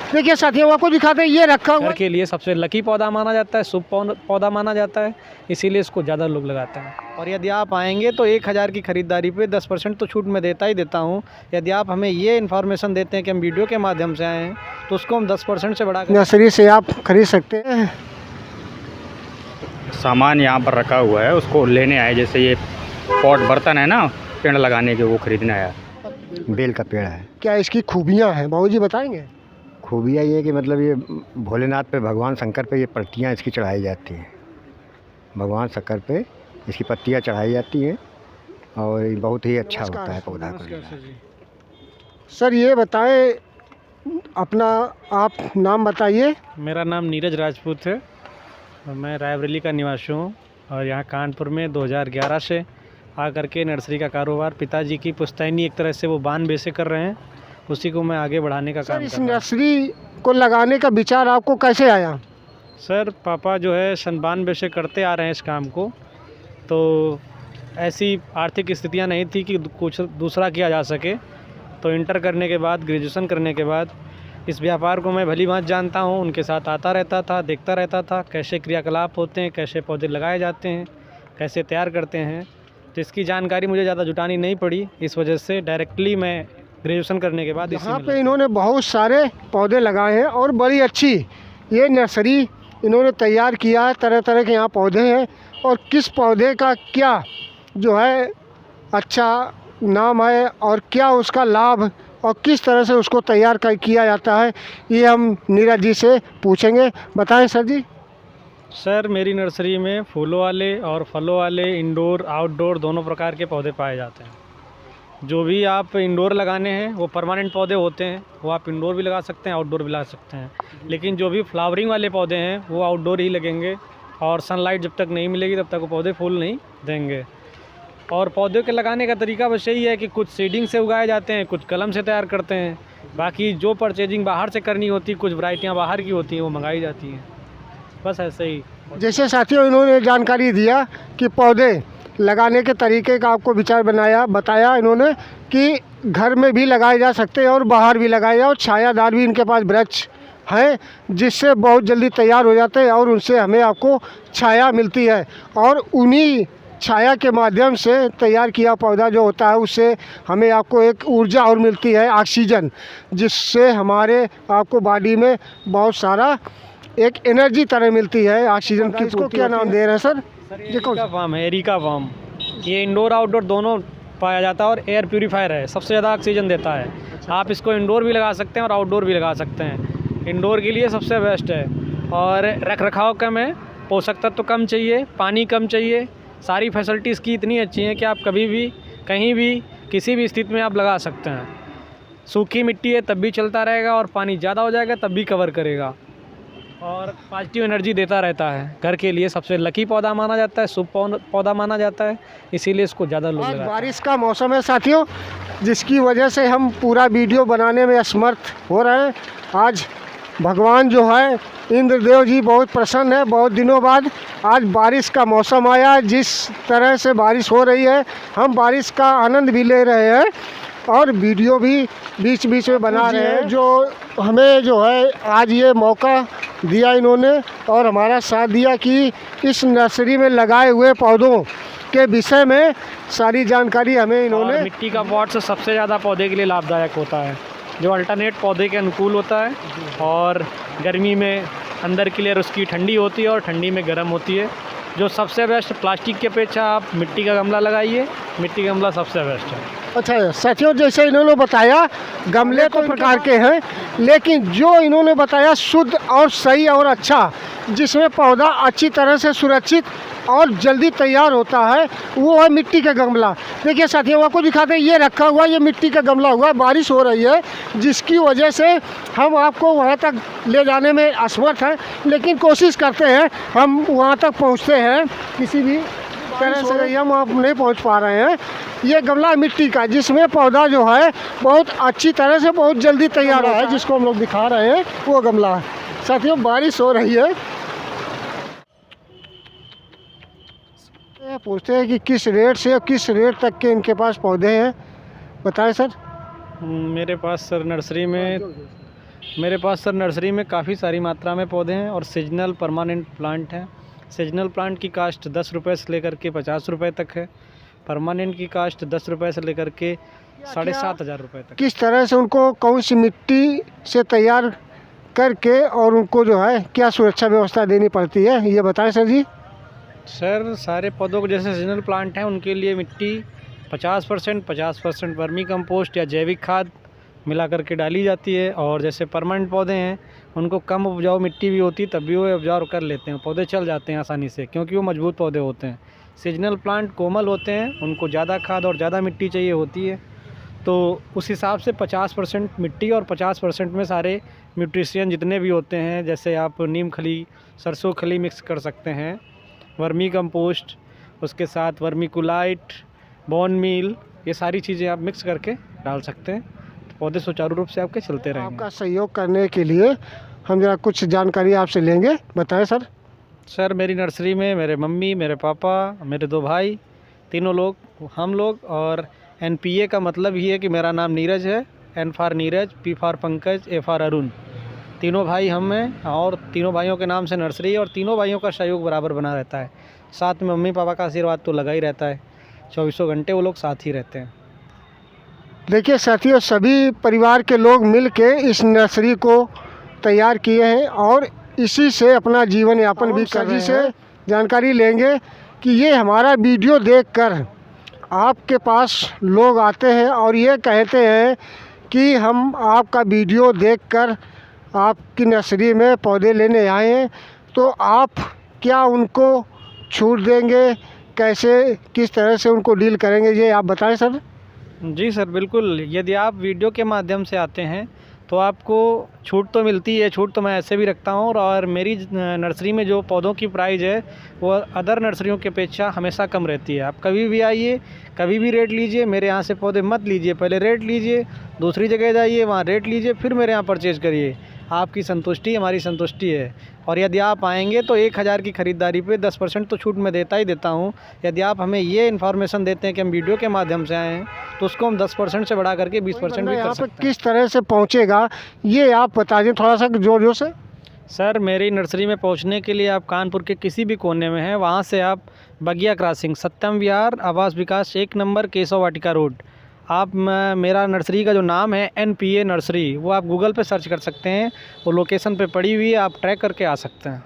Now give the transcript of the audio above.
देखिए साथियों आपको दिखाते हैं, ये रखा हुआ घर के लिए सबसे लकी पौधा माना जाता है, शुभ पौधा माना जाता है, इसीलिए इसको ज़्यादा लोग लगाते हैं। और यदि आप आएंगे तो 1000 की खरीदारी पे 10% तो छूट मैं देता ही देता हूँ। यदि आप हमें ये इन्फॉर्मेशन देते हैं कि हम वीडियो के माध्यम से आए हैं तो उसको हम 10% से बढ़ा नर्सरी से आप खरीद सकते हैं। सामान यहाँ पर रखा हुआ है, उसको लेने आए। जैसे ये पॉट बर्तन है ना पेड़ लगाने के, वो खरीदने आया। बेल का पेड़ है। क्या इसकी खूबियाँ हैं बाबूजी बताएंगे? खूबियाँ ये कि मतलब ये भोलेनाथ पे, भगवान शंकर पे ये पत्तियाँ इसकी चढ़ाई जाती हैं। भगवान शंकर पे इसकी पत्तियाँ चढ़ाई जाती हैं और ये बहुत ही अच्छा होता है पौधा को। सर ये बताएं, अपना आप नाम बताइए। मेरा नाम नीरज राजपूत है और मैं रायबरेली का निवासी हूँ और यहाँ कानपुर में 2011 से आकर के नर्सरी का कारोबार पिताजी की पुश्तैनी एक तरह से वो 92 से कर रहे हैं, उसी को मैं आगे बढ़ाने का काम कर रहा हूँ। इस नर्सरी को लगाने का विचार आपको कैसे आया? सर पापा जो है सन 92 से करते आ रहे हैं इस काम को, तो ऐसी आर्थिक स्थितियाँ नहीं थी कि कुछ दूसरा किया जा सके। तो इंटर करने के बाद, ग्रेजुएशन करने के बाद इस व्यापार को मैं भली भांति जानता हूँ। उनके साथ आता रहता था, देखता रहता था कैसे क्रियाकलाप होते हैं, कैसे पौधे लगाए जाते हैं, कैसे तैयार करते हैं। तो इसकी जानकारी मुझे ज़्यादा जुटानी नहीं पड़ी, इस वजह से डायरेक्टली मैं ग्रेजुएशन करने के बाद यहाँ पे इन्होंने बहुत सारे पौधे लगाए हैं और बड़ी अच्छी ये नर्सरी इन्होंने तैयार किया है। तरह तरह के यहाँ पौधे हैं और किस पौधे का क्या जो है अच्छा नाम है और क्या उसका लाभ और किस तरह से उसको तैयार किया जाता है, ये हम नीरज जी से पूछेंगे। बताएं सर जी। सर मेरी नर्सरी में फूलों वाले और फलों वाले, इंडोर आउटडोर दोनों प्रकार के पौधे पाए जाते हैं। जो भी आप इंडोर लगाने हैं वो परमानेंट पौधे होते हैं, वो आप इंडोर भी लगा सकते हैं, आउटडोर भी लगा सकते हैं। लेकिन जो भी फ्लावरिंग वाले पौधे हैं वो आउटडोर ही लगेंगे और सनलाइट जब तक नहीं मिलेगी तब तक वो पौधे फूल नहीं देंगे। और पौधों के लगाने का तरीका बस यही है कि कुछ सीडिंग से उगाए जाते हैं, कुछ कलम से तैयार करते हैं। बाकी जो परचेजिंग बाहर से करनी होती, कुछ वैरायटियाँ बाहर की होती हैं वो मंगाई जाती हैं, बस ऐसे ही। जैसे साथियों इन्होंने जानकारी दिया कि पौधे लगाने के तरीके का आपको विचार बताया इन्होंने कि घर में भी लगाए जा सकते हैं और बाहर भी लगाए जाए और छायादार भी इनके पास वृक्ष हैं जिससे बहुत जल्दी तैयार हो जाते हैं और उनसे हमें आपको छाया मिलती है और उन्हीं छाया के माध्यम से तैयार किया पौधा जो होता है उससे हमें आपको एक ऊर्जा और मिलती है, ऑक्सीजन, जिससे हमारे आपको बॉडी में बहुत सारा एक एनर्जी तरह मिलती है ऑक्सीजन की। इसको क्या नाम दे रहे हैं सर? ये कौन सा फार्म है? Areca form. ये इंडोर आउटडोर दोनों पाया जाता है और एयर प्यूरीफायर है, सबसे ज़्यादा ऑक्सीजन देता है। आप इसको इंडोर भी लगा सकते हैं और आउटडोर भी लगा सकते हैं। इंडोर के लिए सबसे बेस्ट है और रख रखाव कम है, पोषक तत्व कम चाहिए, पानी कम चाहिए। सारी फैसिलिटीज़ की इतनी अच्छी हैं कि आप कभी भी कहीं भी किसी भी स्थिति में आप लगा सकते हैं। सूखी मिट्टी है तब भी चलता रहेगा और पानी ज़्यादा हो जाएगा तब भी कवर करेगा और पॉजिटिव एनर्जी देता रहता है। घर के लिए सबसे लकी पौधा माना जाता है, शुभ पौधा माना जाता है, इसीलिए इसको ज़्यादा लोग लगाते हैं। बारिश का मौसम है साथियों, जिसकी वजह से हम पूरा वीडियो बनाने में असमर्थ हो रहे हैं। आज भगवान जो है इंद्रदेव जी बहुत प्रसन्न है, बहुत दिनों बाद आज बारिश का मौसम आया। जिस तरह से बारिश हो रही है हम बारिश का आनंद भी ले रहे हैं और वीडियो भी बीच बीच में बना रहे हैं। जो हमें जो है आज ये मौका दिया इन्होंने और हमारा साथ दिया कि इस नर्सरी में लगाए हुए पौधों के विषय में सारी जानकारी हमें इन्होंने। मिट्टी का पॉट से सबसे ज़्यादा पौधे के लिए लाभदायक होता है, जो अल्टरनेट पौधे के अनुकूल होता है और गर्मी में अंदर की लेयर उसकी ठंडी होती है और ठंडी में गर्म होती है। जो सबसे बेस्ट, प्लास्टिक के अपेक्षा आप मिट्टी का गमला लगाइए, मिट्टी का गमला सबसे बेस्ट है। अच्छा साथियों, जैसे इन्होंने बताया गमले तो प्रकार के हैं, लेकिन जो इन्होंने बताया शुद्ध और सही और अच्छा, जिसमें पौधा अच्छी तरह से सुरक्षित और जल्दी तैयार होता है, वो है मिट्टी का गमला। देखिए साथियों आपको दिखाते हैं, ये रखा हुआ ये मिट्टी का गमला हुआ। बारिश हो रही है जिसकी वजह से हम आपको वहाँ तक ले जाने में असमर्थ हैं, लेकिन कोशिश करते हैं हम वहाँ तक पहुँचते हैं। किसी भी तरह से हम आप नहीं पहुँच पा रहे हैं। ये गमला मिट्टी का जिसमें पौधा जो है बहुत अच्छी तरह से बहुत जल्दी तैयार होता है, जिसको हम लोग दिखा रहे हैं वो गमला है। साथियों बारिश हो रही है, पूछते हैं कि किस रेट से और किस रेट तक के इनके पास पौधे हैं, बताएं सर। मेरे पास सर नर्सरी में मेरे पास सर नर्सरी में काफ़ी सारी मात्रा में पौधे हैं और सीजनल परमानेंट प्लांट हैं। सीजनल प्लांट की कास्ट 10 रुपये से लेकर के 50 रुपये तक है। परमानेंट की कास्ट 10 रुपये से लेकर के 7,500 रुपये तक। किस तरह से उनको कौन सी मिट्टी से तैयार करके और उनको जो है क्या सुरक्षा व्यवस्था देनी पड़ती है, ये बताएं सर जी। सर सारे पौधों को जैसे सीजनल प्लांट हैं उनके लिए मिट्टी 50% वर्मी कंपोस्ट या जैविक खाद मिला करके डाली जाती है। और जैसे परमानेंट पौधे हैं उनको कम उपजाऊ मिट्टी भी होती तब भी वो उपजाऊ कर लेते हैं, पौधे चल जाते हैं आसानी से क्योंकि वो मजबूत पौधे होते हैं। सीजनल प्लांट कोमल होते हैं, उनको ज़्यादा खाद और ज़्यादा मिट्टी चाहिए होती है, तो उस हिसाब से 50% मिट्टी और 50% में सारे न्यूट्रिशन जितने भी होते हैं, जैसे आप नीम खली, सरसों खली मिक्स कर सकते हैं, वर्मी कंपोस्ट, उसके साथ वर्मी कुलाइट, बोन मील, ये सारी चीज़ें आप मिक्स करके डाल सकते हैं, तो पौधे सुचारू रूप से आपके चलते रहेंगे। आपका सहयोग करने के लिए हम जरा कुछ जानकारी आपसे लेंगे, बताएं सर। सर मेरी नर्सरी में मेरे मम्मी, मेरे पापा, मेरे 2 भाई, तीनों लोग, हम लोग, और NPA का मतलब ही है कि मेरा नाम नीरज है, N for Neeraj, P for Pankaj, A for Arun, तीनों भाई हम हैं और तीनों भाइयों के नाम से नर्सरी है और तीनों भाइयों का सहयोग बराबर बना रहता है। साथ में मम्मी पापा का आशीर्वाद तो लगा ही रहता है, 24 घंटे वो लोग साथ ही रहते हैं। देखिए साथियों, सभी परिवार के लोग मिल के इस नर्सरी को तैयार किए हैं और इसी से अपना जीवन यापन भी कर रहे हैं। से जानकारी लेंगे कि ये हमारा वीडियो देखकर आपके पास लोग आते हैं और ये कहते हैं कि हम आपका वीडियो देखकर आपकी नर्सरी में पौधे लेने आए हैं, तो आप क्या उनको छूट देंगे, कैसे किस तरह से उनको डील करेंगे, ये आप बताएं सर। जी सर बिल्कुल, यदि आप वीडियो के माध्यम से आते हैं तो आपको छूट तो मिलती है, छूट तो मैं ऐसे भी रखता हूँ, और मेरी नर्सरी में जो पौधों की प्राइस है वो अदर नर्सरियों की अपेक्षा हमेशा कम रहती है। आप कभी भी आइए, कभी भी रेट लीजिए, मेरे यहाँ से पौधे मत लीजिए, पहले रेट लीजिए, दूसरी जगह जाइए वहाँ रेट लीजिए, फिर मेरे यहाँ परचेज़ करिए। आपकी संतुष्टि हमारी संतुष्टि है। और यदि आप आएंगे तो 1000 की ख़रीदारी पे 10% तो छूट मैं देता ही देता हूँ। यदि आप हमें ये इन्फॉर्मेशन देते हैं कि हम वीडियो के माध्यम से आए हैं तो उसको हम 10% से बढ़ा करके 20% भी कर सकते हैं। किस तरह से पहुँचेगा ये आप बता दें थोड़ा सा जोर से। सर मेरी नर्सरी में पहुंचने के लिए आप कानपुर के किसी भी कोने में हैं, वहां से आप बगिया क्रॉसिंग, सत्यम विहार, आवास विकास 1 नंबर, केशव वाटिका रोड, आप मेरा नर्सरी का जो नाम है NPA नर्सरी, वो आप गूगल पे सर्च कर सकते हैं, वो लोकेशन पे पड़ी हुई है, आप ट्रैक करके आ सकते हैं।